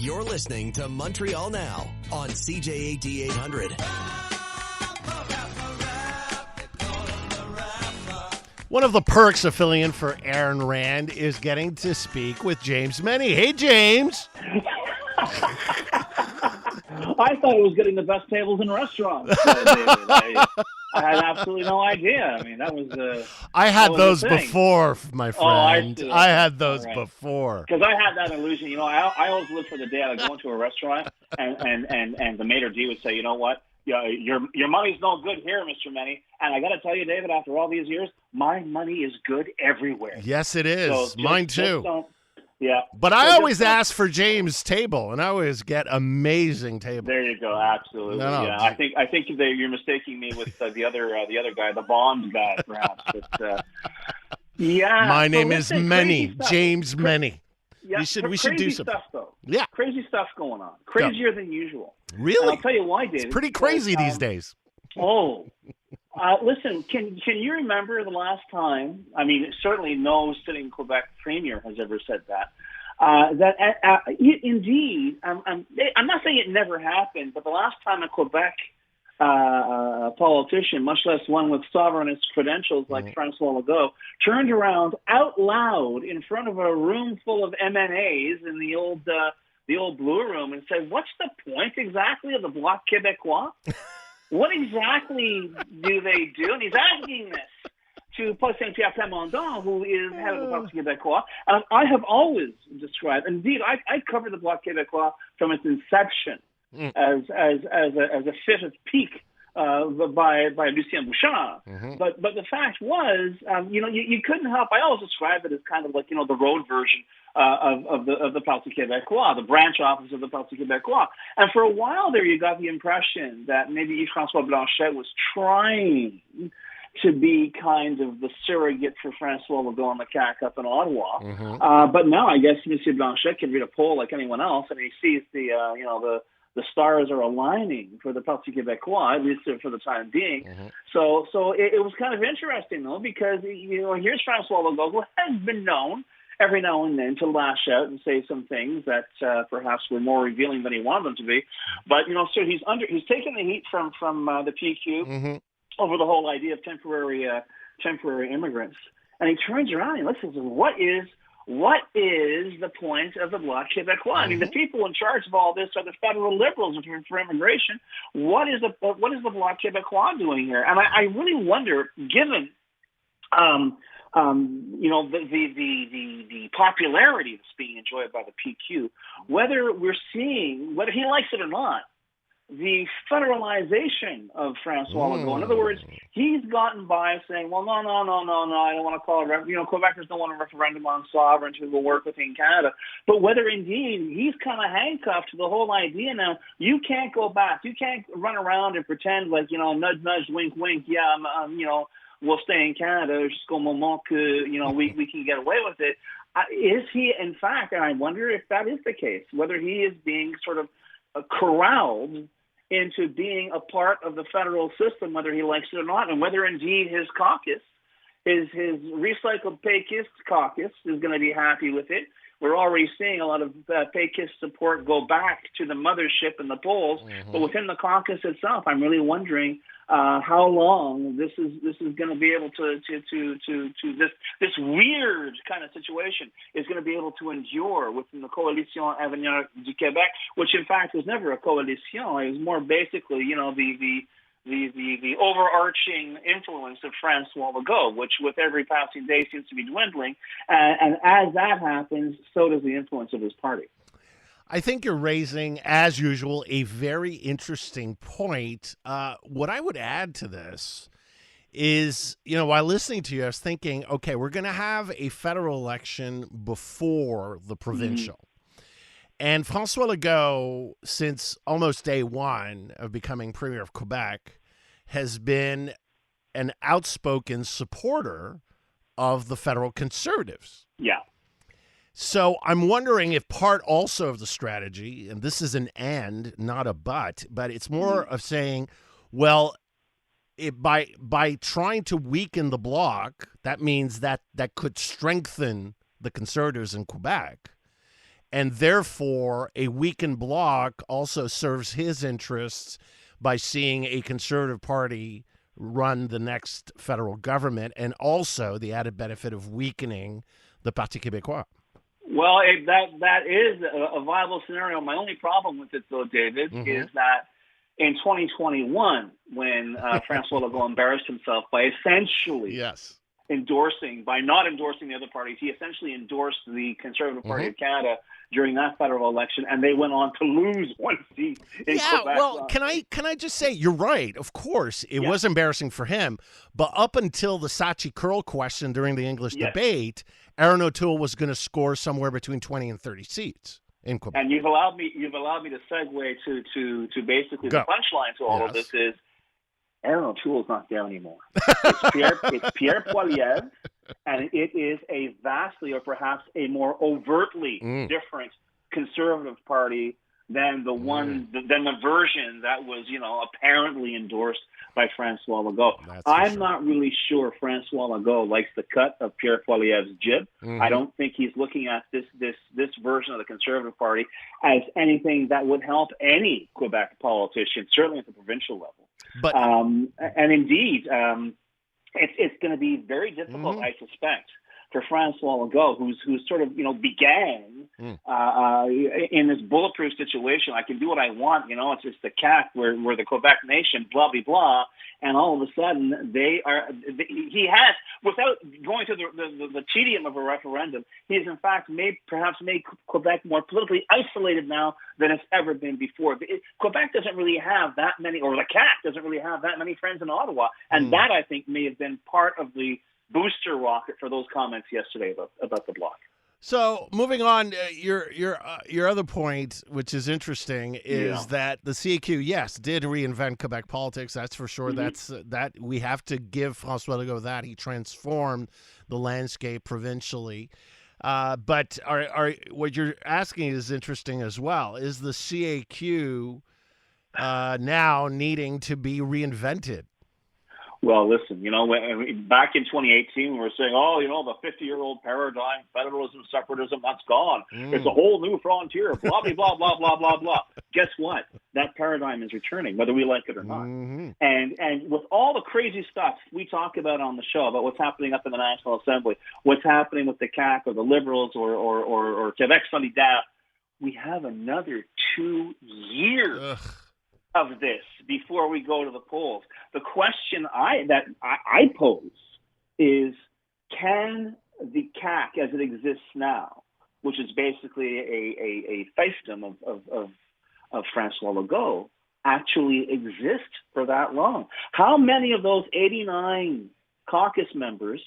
You're listening to Montreal Now on CJAD 800. One of the perks of filling in for Aaron Rand is getting to speak with James MENNIE. Hey, James. I thought it was getting the best tables in restaurants, David. I had absolutely no idea. I mean, that was I had those before, my friend. Oh, I had those before. Because I had that illusion. You know, I always look for the day I go into a restaurant and the maitre d' would say, you know what? Your money's no good here, Mr. MENNIE. And I got to tell you, David, after all these years, my money is good everywhere. Yes, it is. Mine too. Yeah. But I always ask for James' table, and I always get amazing tables. There you go. Absolutely. No. Yeah. I think you're mistaking me with the other guy, the Bond guy, perhaps. But, yeah. My name is MENNIE, James MENNIE. Yeah, we should do some stuff, though. Yeah. Crazy stuff going on. Crazier than usual. Really? And I'll tell you why, David. It's pretty crazy these days. Oh. Listen, can you remember the last time, I mean, certainly no sitting Quebec premier has ever said that, indeed, I'm not saying it never happened, but the last time a Quebec politician, much less one with sovereignist credentials like Francois Legault, turned around out loud in front of a room full of MNAs in the old Blue Room and said, "What's the point exactly of the Bloc Québécois? What exactly do they do?" And he's asking this to Paul Saint-Pierre Plamondon, who is head of the Bloc Québécois. And I have always described, indeed, I covered the Bloc Québécois from its inception as a fit of pique by Lucien Bouchard. Mm-hmm. But the fact was, you couldn't help. I always describe it as kind of like, the road version of the Parti Québécois, the branch office of the Parti Québécois. And for a while there, you got the impression that maybe Yves-François Blanchet was trying to be kind of the surrogate for Francois Legault and the CAQ up in Ottawa. Mm-hmm. But now I guess M. Blanchet can read a poll like anyone else, and he sees the stars are aligning for the Parti Québécois, at least for the time being. Mm-hmm. So it was kind of interesting, though, because, here's Francois Legault, who has been known every now and then to lash out and say some things that perhaps were more revealing than he wanted them to be. But, so he's taken the heat from the PQ over the whole idea of temporary immigrants. And he turns around and listens to what is the point of the Bloc Québécois? I mean, the people in charge of all this are the federal Liberals for immigration. What is the Bloc Québécois doing here? And I really wonder, given the popularity that's being enjoyed by the PQ, whether we're seeing, whether he likes it or not, the federalization of Francois Legault. In other words, he's gotten by saying, well, no, I don't want to call it, Quebecers don't want a referendum on sovereignty, we'll work within Canada. But whether indeed he's kind of handcuffed to the whole idea now, you can't go back. You can't run around and pretend like, nudge, nudge, wink, wink, yeah, we'll stay in Canada jusqu'au moment que, we can get away with it. Is he, in fact, and I wonder if that is the case, whether he is being sort of corralled into being a part of the federal system, whether he likes it or not, and whether indeed his caucus, his recycled Péquist caucus, is going to be happy with it. We're already seeing a lot of Péquist support go back to the mothership in the polls, but within the caucus itself, I'm really wondering how long this is going to be able to this weird kind of situation is going to be able to endure within the Coalition Avenir du Québec, which in fact was never a coalition. It was more basically, the overarching influence of Francois Legault, which with every passing day seems to be dwindling. And as that happens, so does the influence of his party. I think you're raising, as usual, a very interesting point. What I would add to this is, while listening to you, I was thinking, okay, we're going to have a federal election before the provincial. And Francois Legault, since almost day one of becoming Premier of Quebec, has been an outspoken supporter of the federal Conservatives. Yeah. So I'm wondering if part also of the strategy, and this is an and, not a but it's more of saying, well, by trying to weaken the bloc, that means that could strengthen the Conservatives in Quebec. And therefore, a weakened bloc also serves his interests by seeing a conservative party run the next federal government, and also the added benefit of weakening the Parti québécois. Well, that is a viable scenario. My only problem with it, though, David, is that in 2021, when Francois Legault embarrassed himself by essentially by not endorsing the other parties, he essentially endorsed the Conservative Party of Canada during that federal election, and they went on to lose one seat in Quebec. Well, can I just say, you're right. Of course, it was embarrassing for him, but up until the Saatchi Curl question during the English debate, Aaron O'Toole was going to score somewhere between 20 and 30 seats in Quebec. And you've allowed me to segue to basically the punchline to all of this is Aaron O'Toole's not there anymore. It's Pierre Poilievre, and it is a vastly, or perhaps a more overtly different conservative party than the version that was, apparently endorsed by Francois Legault. I'm not really sure Francois Legault likes the cut of Pierre Poilievre's jib. I don't think he's looking at this version of the Conservative Party as anything that would help any Quebec politician, certainly at the provincial level. But and indeed, it's going to be very difficult, I suspect, for Francois Legault, who's sort of began in this bulletproof situation. I can do what I want, it's just the CAQ, we're the Quebec nation, blah blah blah, and all of a sudden he has, without going to the tedium of a referendum, he has in fact perhaps made Quebec more politically isolated now than it's ever been before. Quebec doesn't really have that many, or the CAQ doesn't really have that many friends in Ottawa, and that I think may have been part of the booster rocket for those comments yesterday about the bloc. So moving on, your other point, which is interesting, is that the CAQ, did reinvent Quebec politics. That's for sure. That we have to give Francois Legault that. He transformed the landscape provincially. But what you're asking is interesting as well. Is the CAQ now needing to be reinvented? Well, listen, back in 2018, we were saying, the 50-year-old paradigm, federalism, separatism, that's gone. It's a whole new frontier, blah, blah, blah, blah, blah, blah, blah. Guess what? That paradigm is returning, whether we like it or not. And with all the crazy stuff we talk about on the show, about what's happening up in the National Assembly, what's happening with the CAQ or the Liberals or Quebec Solidaire, we have another 2 years of this before we go to the polls. The question I pose is, can the CAQ as it exists now, which is basically a fiefdom of Francois Legault, actually exist for that long? How many of those 89 caucus members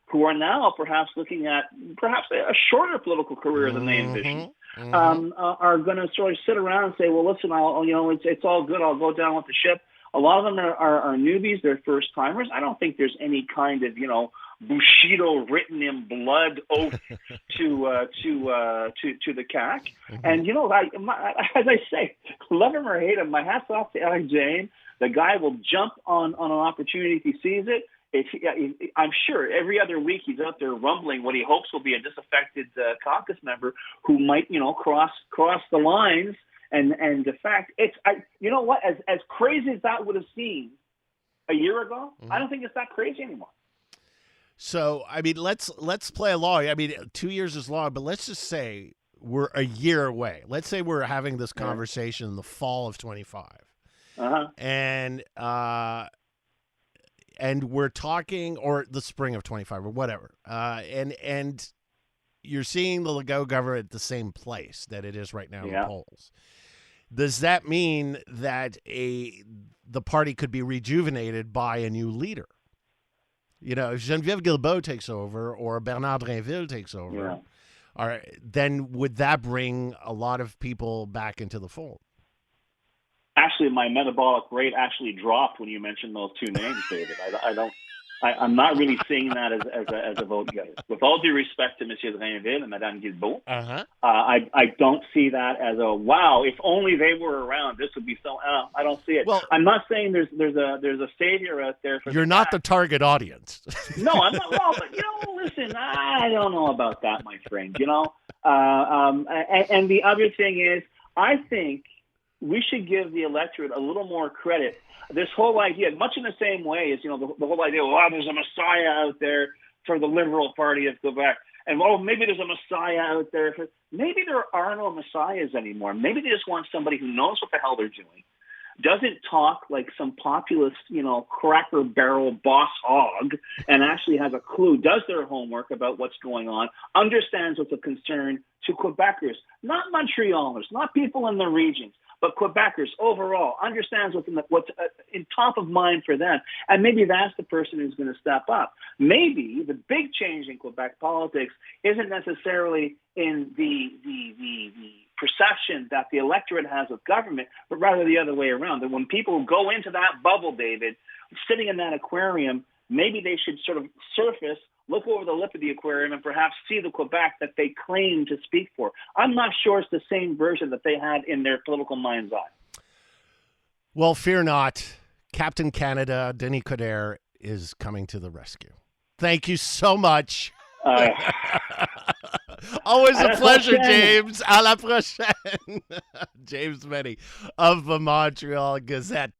who are now perhaps looking at a shorter political career than they envisioned, are going to sort of sit around and say, well, listen, it's all good. I'll go down with the ship. A lot of them are newbies. They're first timers. I don't think there's any kind of, Bushido written in blood oath to the CAQ. And, as I say, love him or hate him, my hat's off to Eric Jane. The guy will jump on an opportunity if he sees it. I'm sure every other week he's out there rumbling what he hopes will be a disaffected caucus member who might, cross the lines and defect. You know what? As crazy as that would have seemed a year ago, I don't think it's that crazy anymore. So, let's play along. 2 years is long, but let's just say we're a year away. Let's say we're having this conversation in the fall of 25. And we're talking, or the spring of 25 or whatever. And you're seeing the Legault government at the same place that it is right now in the polls. Does that mean that the party could be rejuvenated by a new leader? If Geneviève Guilbeault takes over or Bernard Drinville takes over, then would that bring a lot of people back into the fold? Actually, my metabolic rate actually dropped when you mentioned those two names, David. I'm not really seeing that as a vote getter. With all due respect to Monsieur Drinville and Madame Guilbeault, I don't see that as a wow. If only they were around, this would be so. I don't see it. Well, I'm not saying there's a savior out there. You're not the target audience. No, I'm not. Well, but listen, I don't know about that, my friend. And the other thing is, I think we should give the electorate a little more credit. This whole idea, much in the same way as, the whole idea, there's a messiah out there for the Liberal Party of Quebec. And, maybe there's a messiah out there. Maybe there are no messiahs anymore. Maybe they just want somebody who knows what the hell they're doing, doesn't talk like some populist, cracker barrel boss hog, and actually has a clue, does their homework about what's going on, understands what's a concern to Quebecers, not Montrealers, not people in the regions, but Quebecers overall, understands what's in top of mind for them. And maybe that's the person who's going to step up. Maybe the big change in Quebec politics isn't necessarily in the perception that the electorate has of government, but rather the other way around. That when people go into that bubble, David, sitting in that aquarium, maybe they should sort of surface, look over the lip of the aquarium, and perhaps see the Quebec that they claim to speak for. I'm not sure it's the same version that they had in their political mind's eye. Well, fear not. Captain Canada, Denis Coderre, is coming to the rescue. Thank you so much. Always a pleasure, James. À la prochaine. James Mennie of the Montreal Gazette.